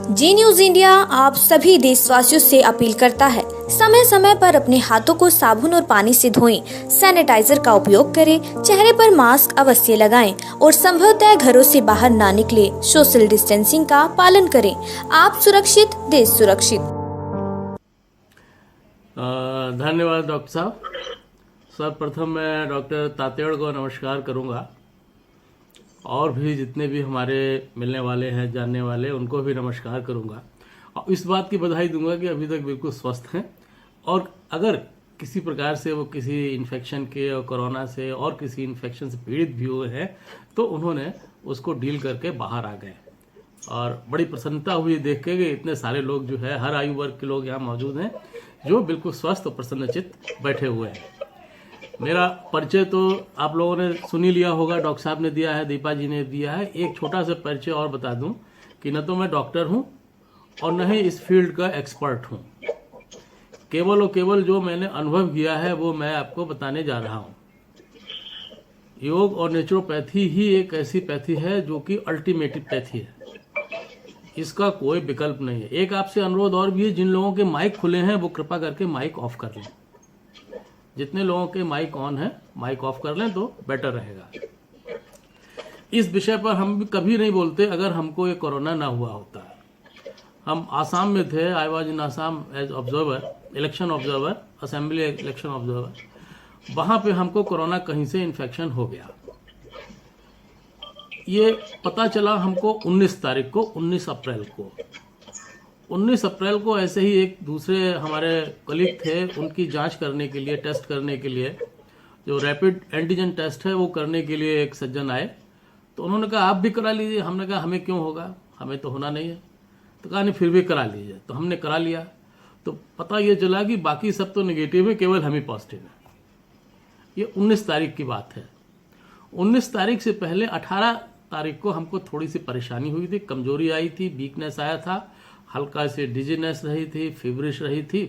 जी news India आप सभी देशवासियों से अपील करता है, समय समय पर अपने हाथों को साबुन और पानी से धोएं, सैनिटाइजर का उपयोग करें, चेहरे पर मास्क अवश्य लगाएं और संभवतः घरों से बाहर ना निकले। सोशल डिस्टेंसिंग का पालन करें। आप सुरक्षित, देश सुरक्षित। धन्यवाद डॉक्टर साहब। सर्वप्रथम मैं डॉक्टर तातेड़ को नमस्कार करूंगा और भी जितने भी हमारे मिलने वाले हैं, जानने वाले, उनको भी नमस्कार करूंगा और इस बात की बधाई दूंगा कि अभी तक बिल्कुल स्वस्थ हैं और अगर किसी प्रकार से वो किसी इन्फेक्शन के और कोरोना से और किसी इन्फेक्शन से पीड़ित भी हुए हैं तो उन्होंने उसको डील करके बाहर आ गए और बड़ी प्रसन्नता हुई देख के कि इतने सारे लोग जो है, हर आयु वर्ग के लोग यहाँ मौजूद हैं जो बिल्कुल स्वस्थ और प्रसन्नचित्त बैठे हुए हैं। मेरा परिचय तो आप लोगों ने सुन ही लिया होगा, डॉक्टर साहब ने दिया है, दीपा जी ने दिया है। एक छोटा सा परिचय और बता दूं कि न तो मैं डॉक्टर हूं और न ही इस फील्ड का एक्सपर्ट हूं। केवल और केवल जो मैंने अनुभव किया है वो मैं आपको बताने जा रहा हूं। योग और नेचुरोपैथी ही एक ऐसी पैथी है जो कि अल्टीमेटिव पैथी है, इसका कोई विकल्प नहीं है। एक आपसे अनुरोध और भी है, जिन लोगों के माइक खुले हैं वो कृपा करके माइक ऑफ कर लें। जितने लोगों के माइक ऑन है माइक ऑफ कर लें तो बेटर रहेगा। इस विषय पर हम कभी नहीं बोलते अगर हमको ये कोरोना ना हुआ होता। हम आसाम में थे, I was in Assam as observer, election observer, assembly election observer. वहां पे हमको कोरोना कहीं से इन्फेक्शन हो गया। ये पता चला हमको 19 तारीख को, 19 अप्रैल को। 19 अप्रैल को ऐसे ही एक दूसरे हमारे कलीग थे, उनकी जांच करने के लिए, टेस्ट करने के लिए, जो रैपिड एंटीजन टेस्ट है वो करने के लिए एक सज्जन आए। तो उन्होंने कहा आप भी करा लीजिए। हमने कहा हमें क्यों होगा, हमें तो होना नहीं है। तो कहा नहीं, फिर भी करा लीजिए। तो हमने करा लिया तो पता ये चला कि बाकी सब तो निगेटिव है, केवल हम ही पॉजिटिव है। ये 19 तारीख की बात है। 19 तारीख से पहले 18 तारीख को हमको थोड़ी सी परेशानी हुई थी, कमजोरी आई थी, वीकनेस आया था, हल्का से डिजीनेस रही थी, फीवरिश रही थी।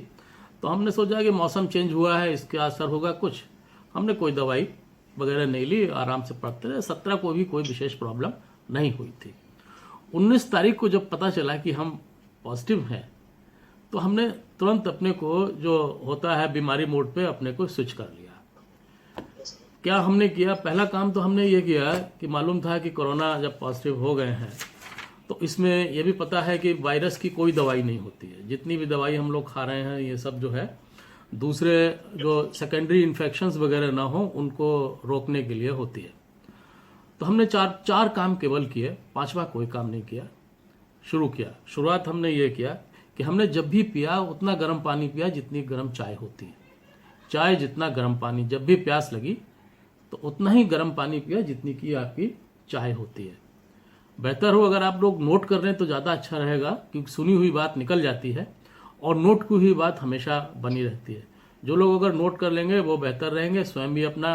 तो हमने सोचा कि मौसम चेंज हुआ है, इसका असर होगा कुछ। हमने कोई दवाई वगैरह नहीं ली, आराम से पड़ते रहे। 17 को भी कोई विशेष प्रॉब्लम नहीं हुई थी। 19 तारीख को जब पता चला कि हम पॉजिटिव हैं तो हमने तुरंत अपने को, जो होता है बीमारी मोड पे, अपने को स्विच कर लिया। क्या हमने किया, पहला काम तो हमने ये किया कि मालूम था कि कोरोना जब पॉजिटिव हो गए हैं तो इसमें यह भी पता है कि वायरस की कोई दवाई नहीं होती है। जितनी भी दवाई हम लोग खा रहे हैं ये सब जो है दूसरे जो सेकेंडरी इन्फेक्शंस वगैरह ना हो उनको रोकने के लिए होती है। तो हमने चार काम केवल किए, पांचवा कोई काम नहीं किया। शुरू किया, शुरुआत हमने ये किया कि हमने जब भी पिया उतना गर्म पानी पिया जितनी गर्म चाय होती है। चाय जितना गर्म पानी, जब भी प्यास लगी तो उतना ही गर्म पानी पिया जितनी की आपकी चाय होती है। बेहतर हो अगर आप लोग नोट कर रहे हैं तो ज़्यादा अच्छा रहेगा, क्योंकि सुनी हुई बात निकल जाती है और नोट की हुई बात हमेशा बनी रहती है। जो लोग अगर नोट कर लेंगे वो बेहतर रहेंगे, स्वयं भी अपना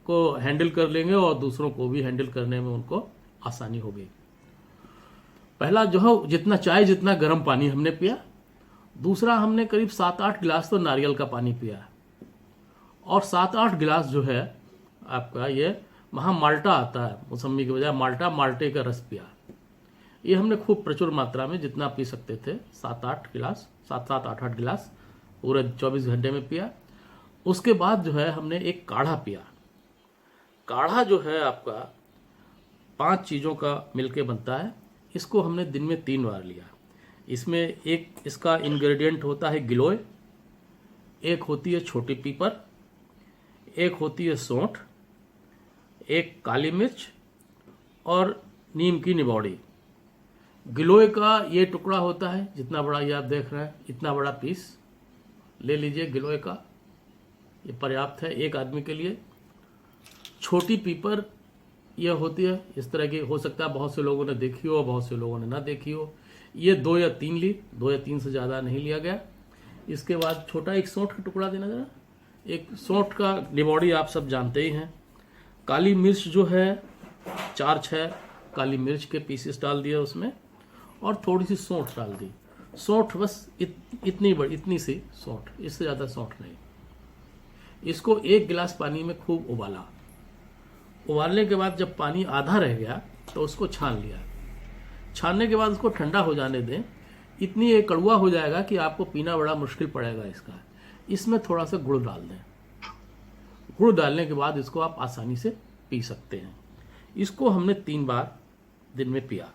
को हैंडल कर लेंगे और दूसरों को भी हैंडल करने में उनको आसानी होगी। पहला जो है, जितना चाय जितना गर्म पानी हमने पिया। दूसरा, हमने करीब 7-8 गिलास तो नारियल का पानी पिया और 7-8 गिलास जो है आपका ये वहाँ माल्टा आता है, मौसमी के बजाय माल्टा, माल्टे का रस पिया। ये हमने खूब प्रचुर मात्रा में जितना पी सकते थे, 7-8 गिलास, 7-7, 8-8 गिलास पूरे 24 घंटे में पिया। उसके बाद जो है हमने एक काढ़ा पिया। काढ़ा जो है आपका 5 चीज़ों का मिलके बनता है। इसको हमने दिन में 3 बार लिया। इसमें एक इसका इंग्रेडिएंट होता है गिलोय, एक होती है छोटी पीपर, एक होती है सौंठ, एक काली मिर्च और नीम की निबौड़ी। गिलोय का ये टुकड़ा होता है, जितना बड़ा ये आप देख रहे हैं, इतना बड़ा पीस ले लीजिए गिलोय का, ये पर्याप्त है एक आदमी के लिए। छोटी पीपर ये होती है इस तरह की, हो सकता है बहुत से लोगों ने देखी हो, बहुत से लोगों ने ना देखी हो। ये 2 या 3 ली, 2 या 3 से ज़्यादा नहीं लिया गया। इसके बाद छोटा एक सौंठ का टुकड़ा देना जरा, एक सौंठ का निबौड़ी आप सब जानते ही हैं। काली मिर्च जो है 4-6 काली मिर्च के पीसेस डाल दिए उसमें और थोड़ी सी सौंठ डाल दी। सौंठ बस इतनी सी सौंठ, इससे ज़्यादा सौंठ नहीं। इसको 1 गिलास पानी में खूब उबाला। उबालने के बाद जब पानी आधा रह गया तो उसको छान लिया। छानने के बाद उसको ठंडा हो जाने दें। इतनी ये कड़वा हो जाएगा कि आपको पीना बड़ा मुश्किल पड़ेगा इसका। इसमें थोड़ा सा गुड़ डाल दें। गुड़ डालने के बाद इसको आप आसानी से पी सकते हैं। इसको हमने 3 बार दिन में पिया।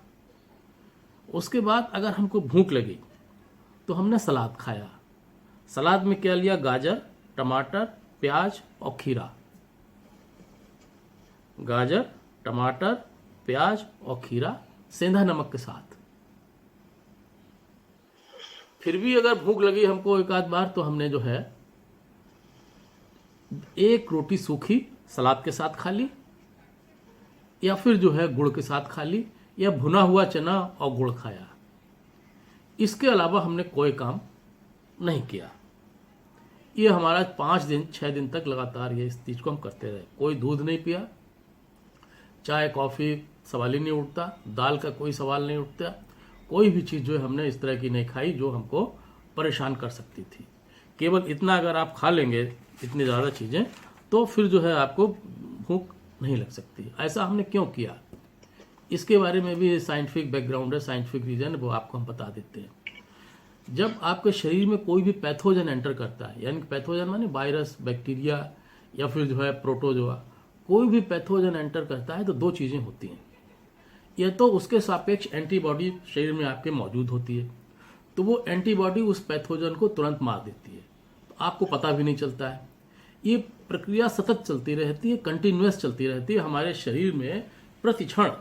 उसके बाद अगर हमको भूख लगी तो हमने सलाद खाया। सलाद में क्या लिया? गाजर, टमाटर, प्याज और खीरा। गाजर, टमाटर, प्याज और खीरा सेंधा नमक के साथ। फिर भी अगर भूख लगी हमको एक आध बार तो हमने जो है 1 रोटी सूखी सलाद के साथ खा ली, या फिर जो है गुड़ के साथ खा ली, या भुना हुआ चना और गुड़ खाया। इसके अलावा हमने कोई काम नहीं किया। ये हमारा 5 दिन 6 दिन तक लगातार ये इस चीज को हम करते रहे। कोई दूध नहीं पिया, चाय कॉफी सवाल ही नहीं उठता, दाल का कोई सवाल नहीं उठता, कोई भी चीज जो है हमने इस तरह की नहीं खाई जो हमको परेशान कर सकती थी। केवल इतना अगर आप खा लेंगे इतनी ज़्यादा चीज़ें तो फिर जो है आपको भूख नहीं लग सकती। ऐसा हमने क्यों किया, इसके बारे में भी साइंटिफिक बैकग्राउंड है, साइंटिफिक रीजन, वो आपको हम बता देते हैं। जब आपके शरीर में कोई भी पैथोजन एंटर करता है, यानी पैथोजन माने वायरस, बैक्टीरिया या फिर जो है प्रोटोजोआ, कोई भी पैथोजन एंटर करता है तो 2 चीज़ें होती हैं। या तो उसके सापेक्ष एंटीबॉडी शरीर में आपके मौजूद होती है, तो वो एंटीबॉडी उस पैथोजन को तुरंत मार देती है, तो आपको पता भी नहीं चलता है। ये प्रक्रिया सतत चलती रहती है, कंटिन्यूअस चलती रहती है। हमारे शरीर में प्रतिक्षण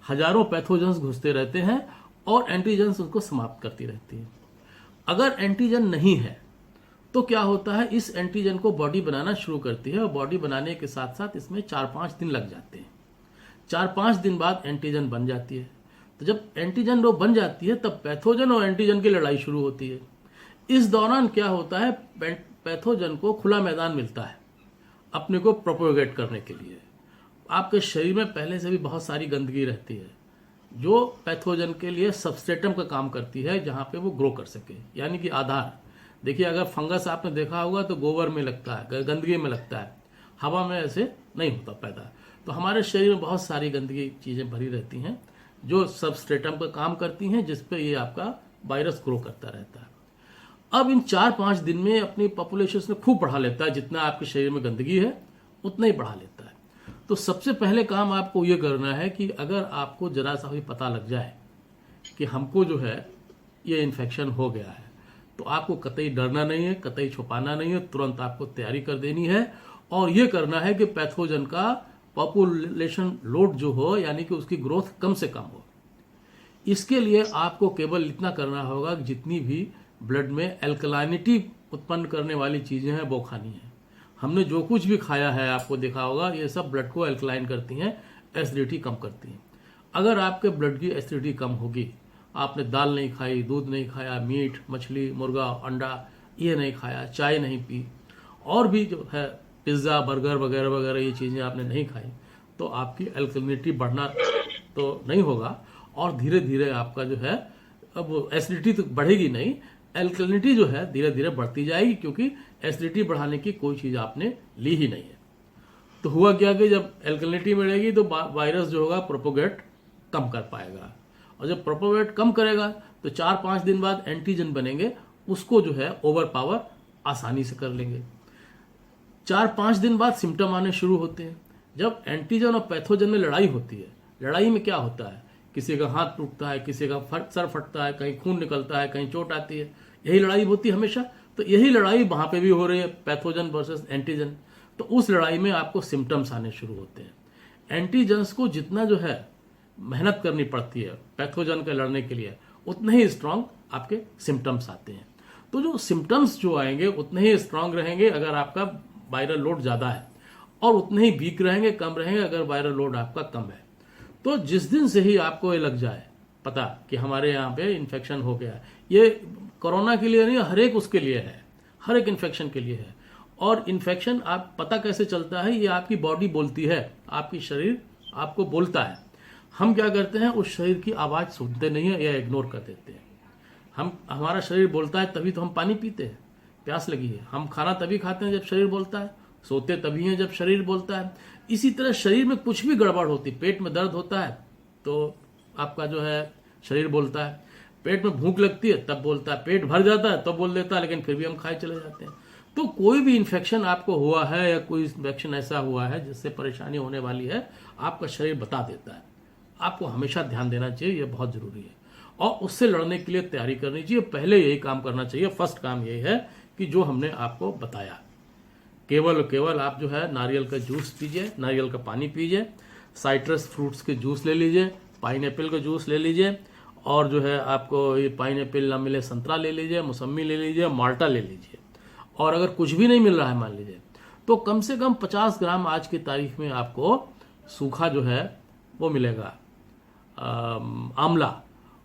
हजारों पैथोजन्स घुसते रहते हैं और एंटीजन्स उनको समाप्त करती रहती है। अगर एंटीजन नहीं है तो क्या होता है, इस एंटीजन को बॉडी बनाना शुरू करती है और बॉडी बनाने के साथ साथ इसमें 4-5 दिन लग जाते हैं। 4-5 दिन बाद एंटीजन बन जाती है। तो जब एंटीजन वो बन जाती है तब पैथोजन और एंटीजन की लड़ाई शुरू होती है। इस दौरान क्या होता है, पैथोजन को खुला मैदान मिलता है अपने को प्रोपोगेट करने के लिए। आपके शरीर में पहले से भी बहुत सारी गंदगी रहती है जो पैथोजन के लिए सबस्ट्रेटम का काम करती है, जहां पे वो ग्रो कर सके, यानी कि आधार। देखिए अगर फंगस आपने देखा होगा तो गोबर में लगता है, गंदगी में लगता है, हवा में ऐसे नहीं होता पैदा। तो हमारे शरीर में बहुत सारी गंदगी चीजें भरी रहती हैं जो सबस्ट्रेटम का काम करती हैं, जिसपे ये आपका वायरस ग्रो करता रहता है। अब इन 4-5 दिन में अपनी पॉपुलेशन में खूब बढ़ा लेता है, जितना आपके शरीर में गंदगी है उतना ही बढ़ा लेता है। तो सबसे पहले काम आपको ये करना है कि अगर आपको जरा सा भी पता लग जाए कि हमको जो है ये इन्फेक्शन हो गया है, तो आपको कतई डरना नहीं है, कतई छुपाना नहीं है, तुरंत आपको तैयारी कर देनी है और ये करना है कि पैथोजन का पॉपुलेशन लोड जो हो, यानी कि उसकी ग्रोथ कम से कम हो। इसके लिए आपको केवल इतना करना होगा कि जितनी भी ब्लड में एल्कलाइनिटी उत्पन्न करने वाली चीजें हैं वो खानी है। हमने जो कुछ भी खाया है आपको देखा होगा ये सब ब्लड को एल्कलाइन करती हैं, एसिडिटी कम करती हैं। अगर आपके ब्लड की एसिडिटी कम होगी, आपने दाल नहीं खाई, दूध नहीं खाया, मीट, मछली, मुर्गा, अंडा ये नहीं खाया, चाय नहीं पी, और भी जो है पिज्ज़ा, बर्गर वगैरह वगैरह ये चीज़ें आपने नहीं खाई, तो आपकी एल्कलिनिटी बढ़ना तो नहीं होगा और धीरे धीरे आपका जो है, अब एसिडिटी तो बढ़ेगी नहीं, एल्कलिनिटी जो है धीरे धीरे बढ़ती जाएगी, क्योंकि एसिडिटी बढ़ाने की कोई चीज़ आपने ली ही नहीं है। तो हुआ क्या कि जब एल्कलिनिटी बढ़ेगी तो वायरस जो होगा प्रोपोगेट कम कर पाएगा, और जब प्रोपोगेट कम करेगा तो 4-5 दिन बाद एंटीजन बनेंगे, उसको जो है ओवर पावर आसानी से कर लेंगे। 4-5 दिन बाद सिम्टम आने शुरू होते हैं। जब एंटीजन और पैथोजन में लड़ाई होती है, लड़ाई में क्या होता है, किसी का हाथ टूटता है, किसी का सर फटता है, कहीं खून निकलता है, कहीं चोट आती है, यही लड़ाई होती है हमेशा। तो यही लड़ाई वहां पे भी हो रही है, पैथोजन वर्सेस एंटीजन। तो उस लड़ाई में आपको सिम्टम्स आने शुरू होते हैं। एंटीजन्स को जितना जो है मेहनत करनी पड़ती है पैथोजन के लड़ने के लिए, उतने ही स्ट्रांग आपके सिम्टम्स आते हैं। तो जो सिम्टम्स जो आएंगे उतने ही स्ट्रांग रहेंगे अगर आपका वायरल लोड ज्यादा है, और उतने ही वीक रहेंगे, कम रहेंगे अगर वायरल लोड आपका कम है। तो जिस दिन से ही आपको ये लग जाए पता कि हमारे यहाँ पे इन्फेक्शन हो गया है, ये कोरोना के लिए नहीं, हर एक उसके लिए है, हर एक इन्फेक्शन के लिए है। और इन्फेक्शन आप पता कैसे चलता है, ये आपकी बॉडी बोलती है, आपकी शरीर आपको बोलता है। हम क्या करते हैं, उस शरीर की आवाज सुनते नहीं है या इग्नोर कर देते हैं। हमारा शरीर बोलता है तभी तो हम पानी पीते हैं, प्यास लगी है। हम खाना तभी खाते हैं जब शरीर बोलता है, सोते तभी हैं जब शरीर बोलता है। इसी तरह शरीर में कुछ भी गड़बड़ होती, पेट में दर्द होता है तो आपका जो है शरीर बोलता है। पेट में भूख लगती है तब बोलता है, पेट भर जाता है तब बोल देता है, लेकिन फिर भी हम खाए चले जाते हैं। तो कोई भी इन्फेक्शन आपको हुआ है या कोई इन्फेक्शन ऐसा हुआ है जिससे परेशानी होने वाली है, आपका शरीर बता देता है। आपको हमेशा ध्यान देना चाहिए, यह बहुत जरूरी है, और उससे लड़ने के लिए तैयारी करनी चाहिए। पहले यही काम करना चाहिए, फर्स्ट काम यही है कि जो हमने आपको बताया, केवल आप जो है नारियल का जूस पीजिए, नारियल का पानी पीजिए, साइट्रस फ्रूट्स के जूस ले लीजिए, पाइनएप्पल का जूस ले लीजिए, और जो है आपको ये पाइनएप्पल ना मिले संतरा ले लीजिए, मौसम्मी ले लीजिए, माल्टा ले लीजिए। और अगर कुछ भी नहीं मिल रहा है मान लीजिए, तो कम से कम 50 ग्राम आज की तारीख में आपको सूखा जो है वो मिलेगा, आंवला,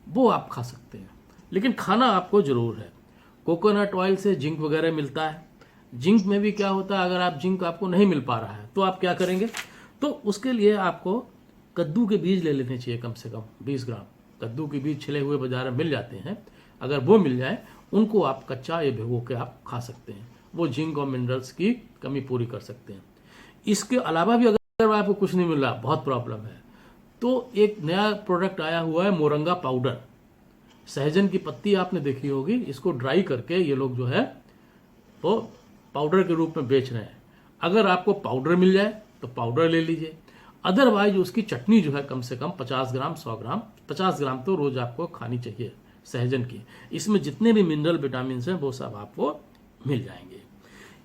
वो आप खा सकते हैं। लेकिन खाना आपको जरूर है। कोकोनट ऑयल से जिंक वगैरह मिलता है। जिंक में भी क्या होता है, अगर आप जिंक आपको नहीं मिल पा रहा है तो आप क्या करेंगे, तो उसके लिए आपको कद्दू के बीज ले लेने चाहिए, कम से कम 20 ग्राम कद्दू के बीज छिले हुए बाजार में मिल जाते हैं। अगर वो मिल जाए, उनको आप कच्चा या भिगो के आप खा सकते हैं। वो जिंक और मिनरल्स की कमी पूरी कर सकते हैं। इसके अलावा भी अगर आपको कुछ नहीं मिल रहा, बहुत प्रॉब्लम है, तो एक नया प्रोडक्ट आया हुआ है मोरंगा पाउडर। सहजन की पत्ती आपने देखी होगी, इसको ड्राई करके ये लोग जो है वो पाउडर के रूप में बेच रहे हैं। अगर आपको पाउडर मिल जाए तो पाउडर ले लीजिए, अदरवाइज उसकी चटनी जो है कम से कम 50 ग्राम 100 ग्राम 50 ग्राम तो रोज आपको खानी चाहिए सहजन की। इसमें जितने भी मिनरल विटामिन हैं वो सब आपको मिल जाएंगे।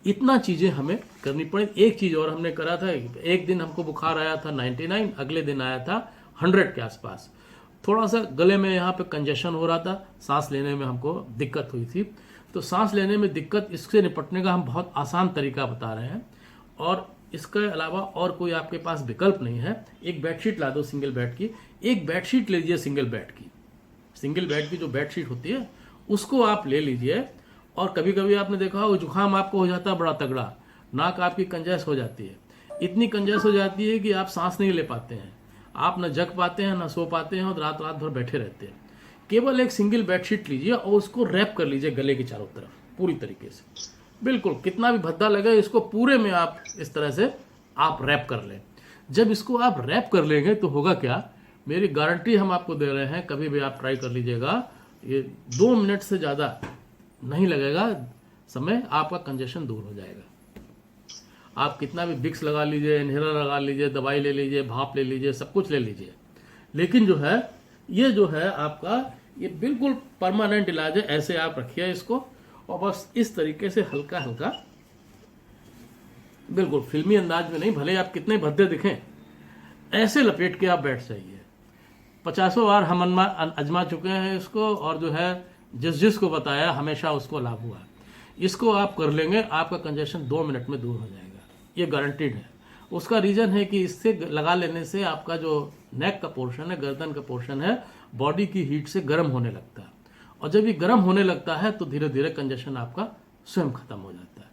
इतना चीजें हमें करनी पड़े। एक चीज और हमने करा था, एक दिन हमको बुखार आया था 99, अगले दिन आया था 100 के आसपास। थोड़ा सा गले में यहाँ पे कंजेशन हो रहा था, सांस लेने में हमको दिक्कत हुई थी। तो सांस लेने में दिक्कत, इससे निपटने का हम बहुत आसान तरीका बता रहे हैं, और इसके अलावा और कोई आपके पास विकल्प नहीं है। एक बेडशीट ला दो सिंगल बेड की, एक बेडशीट ले लीजिए सिंगल बेड की। सिंगल बेड की जो बेडशीट होती है उसको आप ले लीजिए। और कभी कभी आपने देखा हो जुकाम आपको हो जाता है बड़ा तगड़ा, नाक आपकी कंजेस्ट हो जाती है, इतनी कंजेस्ट हो जाती है कि आप सांस नहीं ले पाते हैं, आप न जग पाते हैं न सो पाते हैं, और रात रात भर बैठे रहते हैं। केवल एक सिंगल बेडशीट लीजिए और उसको रैप कर लीजिए गले के चारों तरफ पूरी तरीके से, बिल्कुल कितना भी भद्दा लगे इसको पूरे में आप इस तरह से आप रैप कर लें। जब इसको आप रैप कर लेंगे तो होगा क्या, मेरी गारंटी हम आपको दे रहे हैं, कभी भी आप ट्राई कर लीजिएगा, ये 2 मिनट से ज़्यादा नहीं लगेगा समय, आपका कंजेशन दूर हो जाएगा। आप कितना भी विक्स लगा लीजिए, इनहेलर लगा लीजिए, दवाई ले लीजिए, भाप ले लीजिए, सब कुछ ले लीजिए, लेकिन जो है ये जो है आपका ये बिल्कुल परमानेंट इलाज है। ऐसे आप रखिए इसको, और बस इस तरीके से हल्का हल्का, बिल्कुल फिल्मी अंदाज में नहीं, भले आप कितने भद्दे दिखें, ऐसे लपेट के आप बैठ जाइए। 50 बार हम आजमा चुके हैं इसको, और जो है जिसको बताया हमेशा उसको लाभ हुआ। इसको आप कर लेंगे, आपका कंजेशन 2 मिनट में दूर हो जाएगा, ये गारंटीड है। उसका रीजन है कि इससे लगा लेने से आपका जो नेक का पोर्शन है, गर्दन का पोर्शन है, बॉडी की हीट से गर्म होने लगता है, और जब ये गर्म होने लगता है तो धीरे धीरे कंजेशन आपका स्वयं खत्म हो जाता है।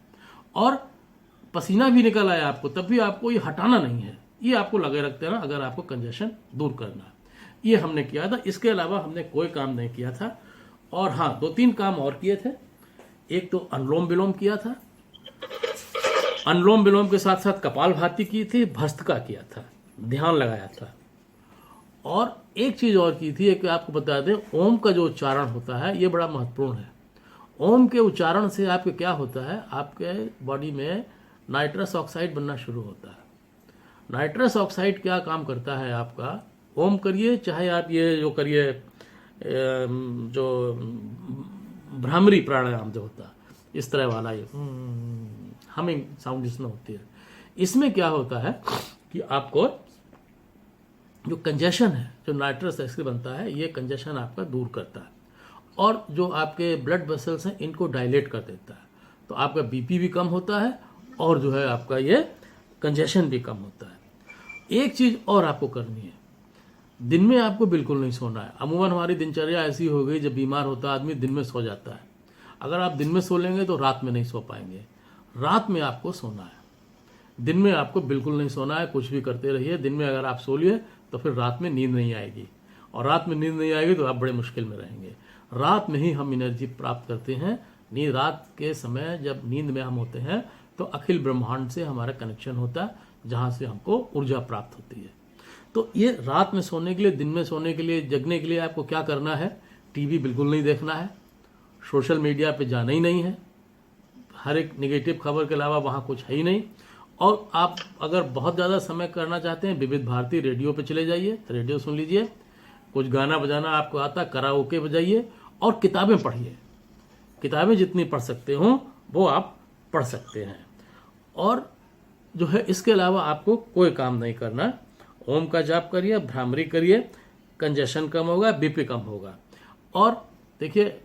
और पसीना भी निकल आया आपको, तब भी आपको ये हटाना नहीं है, ये आपको लगे रखते हैं ना, अगर आपको कंजेशन दूर करना है। ये हमने किया था, इसके अलावा हमने कोई काम नहीं किया था। और हाँ, 2-3 काम और किए थे। एक तो अनुलोम विलोम किया था, अनुलोम विलोम के साथ साथ कपालभाति की थी, भस्त्रिका किया था, ध्यान लगाया था। और एक चीज और की थी, एक आपको बता दें, ओम का जो उच्चारण होता है ये बड़ा महत्वपूर्ण है। ओम के उच्चारण से आपके क्या होता है, आपके बॉडी में नाइट्रस ऑक्साइड बनना शुरू होता है। नाइट्रस ऑक्साइड क्या काम करता है आपका, ओम करिए चाहे आप ये जो करिए जो भ्रामरी प्राणायाम जो होता है इस तरह वाला, ये हमिंग साउंड जिसमें होती है, इसमें क्या होता है कि आपको जो कंजेशन है, जो नाइट्रस ऑक्साइड बनता है, ये कंजेशन आपका दूर करता है, और जो आपके ब्लड वेसल्स हैं इनको डायलेट कर देता है। तो आपका बीपी भी कम होता है, और जो है आपका ये कंजेशन भी कम होता है। एक चीज और आपको करनी है, दिन में आपको बिल्कुल नहीं सोना है। अमूमन हमारी दिनचर्या ऐसी हो गई, जब बीमार होता आदमी दिन में सो जाता है। अगर आप दिन में सो लेंगे तो रात में नहीं सो पाएंगे। रात में आपको सोना है, दिन में आपको बिल्कुल नहीं सोना है। कुछ भी करते रहिए, दिन में अगर आप सो लिए तो फिर रात में नींद नहीं आएगी, और रात में नींद नहीं आएगी तो आप बड़े मुश्किल में रहेंगे। रात में ही हम एनर्जी प्राप्त करते हैं। नींद रात के समय जब नींद में हम होते हैं तो अखिल ब्रह्मांड से हमारा कनेक्शन होता है, जहां से हमको ऊर्जा प्राप्त होती है। तो ये रात में सोने के लिए, दिन में सोने के लिए, जगने के लिए आपको क्या करना है? टीवी बिल्कुल नहीं देखना है, सोशल मीडिया पे जाना ही नहीं है, हर एक नेगेटिव खबर के अलावा वहाँ कुछ है ही नहीं। और आप अगर बहुत ज़्यादा समय करना चाहते हैं, विविध भारती रेडियो पे चले जाइए, रेडियो सुन लीजिए, कुछ गाना बजाना आपको आता, कराओके बजाइए और किताबें पढ़िए। किताबें जितनी पढ़ सकते हो वो आप पढ़ सकते हैं। और जो है इसके अलावा आपको कोई काम नहीं करना। ओम का जाप करिए, भ्रामरी करिए, कंजेशन कम होगा, बीपी कम होगा। और देखिए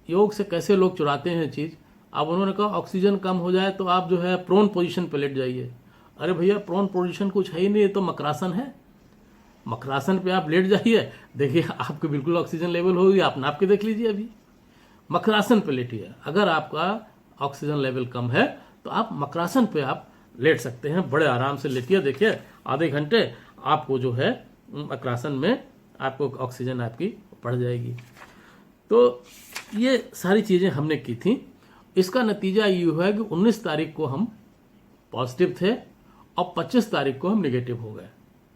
योग से कैसे लोग चुराते हैं चीज़। अब उन्होंने कहा ऑक्सीजन कम हो जाए तो आप जो है प्रोन पोजीशन पे लेट जाइए। अरे भैया प्रोन पोजीशन कुछ है ही नहीं, ये तो मकरासन है। मकरासन पे आप लेट जाइए, देखिए आपकी बिल्कुल ऑक्सीजन लेवल होगी, आप नाप के देख लीजिए। अभी मकरासन पे लेटिए। अगर आपका ऑक्सीजन लेवल कम है तो आप मकरासन पे आप लेट सकते हैं, बड़े आराम से लेटिए। देखिए आधे घंटे आपको जो है मकरासन में आपको ऑक्सीजन आपकी बढ़ जाएगी। तो ये सारी चीज़ें हमने की थी। इसका नतीजा ये हुआ है कि 19 तारीख को हम पॉजिटिव थे और 25 तारीख को हम निगेटिव हो गए।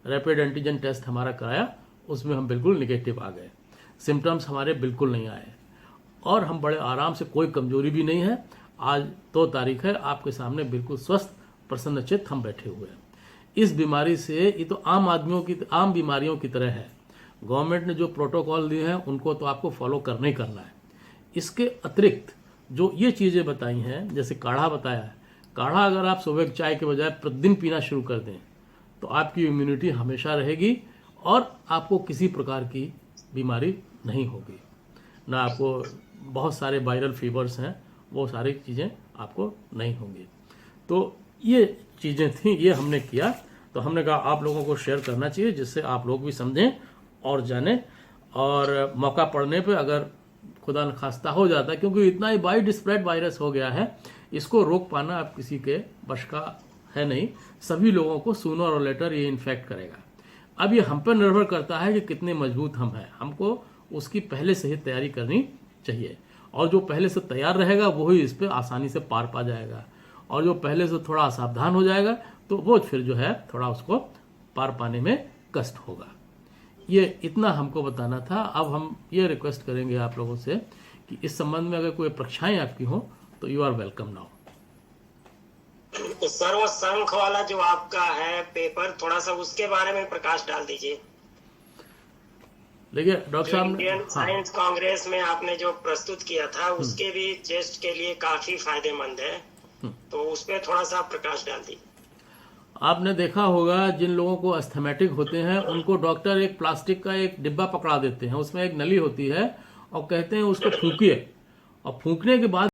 रैपिड एंटीजन टेस्ट हमारा कराया, उसमें हम बिल्कुल निगेटिव आ गए। सिम्टम्स हमारे बिल्कुल नहीं आए और हम बड़े आराम से, कोई कमजोरी भी नहीं है। आज 2 तारीख है, आपके सामने बिल्कुल स्वस्थ प्रसन्नचित्त हम बैठे हुए हैं। इस बीमारी से, ये तो आम बीमारियों की तरह है। गवर्नमेंट ने जो प्रोटोकॉल दिए हैं उनको तो आपको फॉलो करना ही करना है। इसके अतिरिक्त जो ये चीज़ें बताई हैं, जैसे काढ़ा बताया है, काढ़ा अगर आप सुबह चाय के बजाय प्रतिदिन पीना शुरू कर दें तो आपकी इम्यूनिटी हमेशा रहेगी और आपको किसी प्रकार की बीमारी नहीं होगी। ना आपको बहुत सारे वायरल फीवर्स हैं, वो सारी चीज़ें आपको नहीं होंगी। तो ये चीज़ें थी, ये हमने किया। तो हमने कहा आप लोगों को शेयर करना चाहिए, जिससे आप लोग भी समझें और जानें। और मौका पड़ने पे अगर खुदा न खास्ता हो जाता है, क्योंकि इतना ही वाइड स्प्रेड वायरस हो गया है, इसको रोक पाना अब किसी के वश का है नहीं। सभी लोगों को सूनर और लेटर ये इन्फेक्ट करेगा। अब ये हम पर निर्भर करता है कि कितने मजबूत हम हैं। हमको उसकी पहले से ही तैयारी करनी चाहिए और जो पहले से तैयार रहेगा वही इस पर आसानी से पार पा जाएगा, और जो पहले से थोड़ा असावधान हो जाएगा तो वो फिर जो है थोड़ा उसको पार पाने में कष्ट होगा। ये इतना हमको बताना था। अब हम ये रिक्वेस्ट करेंगे आप लोगों से कि इस संबंध में अगर कोई परीक्षाएं आपकी हो तो यू आर वेलकम नाउ। तो सर वो शंख वाला जो आपका है पेपर, थोड़ा सा उसके बारे में प्रकाश डाल दीजिए। देखिए डॉक्टर साहब, इंडियन साइंस कांग्रेस में आपने जो प्रस्तुत किया था उसके भी चेस्ट के लिए काफी फायदेमंद है, तो उस पर थोड़ा सा प्रकाश डाल दीजिए। आपने देखा होगा जिन लोगों को अस्थमैटिक होते हैं उनको डॉक्टर एक प्लास्टिक का एक डिब्बा पकड़ा देते हैं, उसमें एक नली होती है और कहते हैं उसको फूंकिए, और फूंकने के बाद